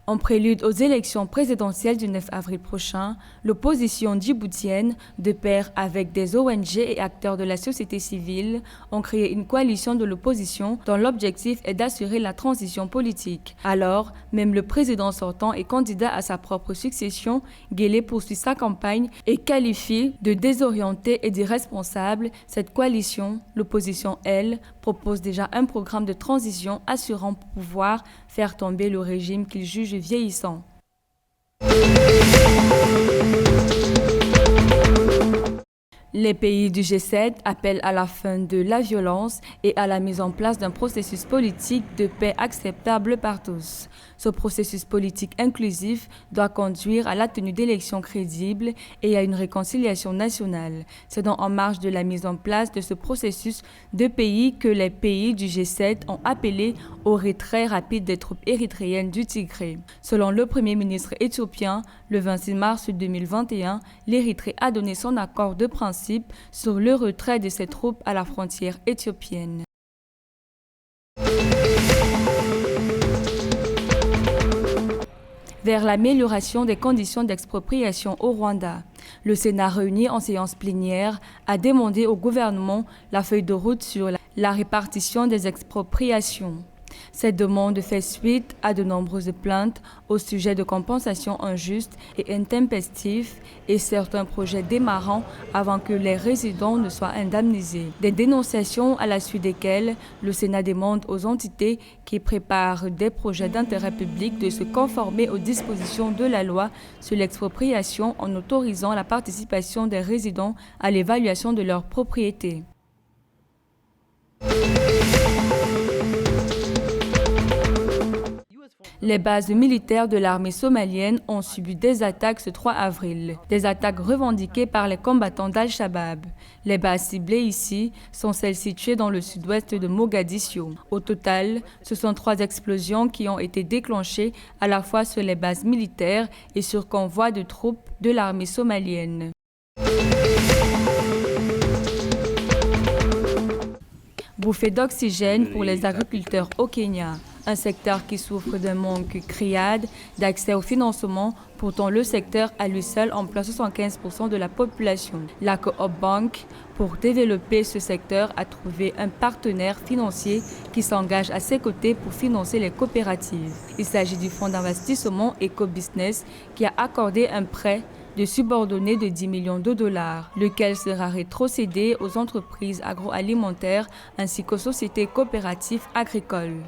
En prélude aux élections présidentielles du 9 avril prochain, l'opposition djiboutienne, de pair avec des ONG et acteurs de la société civile, ont créé une coalition de l'opposition dont l'objectif est d'assurer la transition politique. Alors, même le président sortant et candidat à sa propre succession, Guelleh poursuit sa campagne et qualifie de désorientée et d'irresponsable cette coalition. L'opposition, elle, propose déjà un programme de transition assurant pouvoir faire tomber le régime qu'il juge vieillissant. Les pays du G7 appellent à la fin de la violence et à la mise en place d'un processus politique de paix acceptable par tous. Ce processus politique inclusif doit conduire à la tenue d'élections crédibles et à une réconciliation nationale. C'est donc en marge de la mise en place de ce processus de pays que les pays du G7 ont appelé au retrait rapide des troupes érythréennes du Tigré. Selon le Premier ministre éthiopien, le 26 mars 2021, l'Érythrée a donné son accord de principe sur le retrait de ses troupes à la frontière éthiopienne. Vers l'amélioration des conditions d'expropriation au Rwanda. Le Sénat réuni en séance plénière a demandé au gouvernement la feuille de route sur la répartition des expropriations. Cette demande fait suite à de nombreuses plaintes au sujet de compensations injustes et intempestives et certains projets démarrant avant que les résidents ne soient indemnisés. Des dénonciations à la suite desquelles le Sénat demande aux entités qui préparent des projets d'intérêt public de se conformer aux dispositions de la loi sur l'expropriation en autorisant la participation des résidents à l'évaluation de leur propriété. Les bases militaires de l'armée somalienne ont subi des attaques ce 3 avril, des attaques revendiquées par les combattants d'Al-Shabaab. Les bases ciblées ici sont celles situées dans le sud-ouest de Mogadiscio. Au total, ce sont 3 explosions qui ont été déclenchées à la fois sur les bases militaires et sur convois de troupes de l'armée somalienne. Bouffée d'oxygène pour les agriculteurs au Kenya. Un secteur qui souffre d'un manque criard d'accès au financement. Pourtant, le secteur à lui seul emploie 75% de la population. La Coop Bank, pour développer ce secteur, a trouvé un partenaire financier qui s'engage à ses côtés pour financer les coopératives. Il s'agit du fonds d'investissement EcoBusiness qui a accordé un prêt de subordonné de 10 millions de dollars, lequel sera rétrocédé aux entreprises agroalimentaires ainsi qu'aux sociétés coopératives agricoles.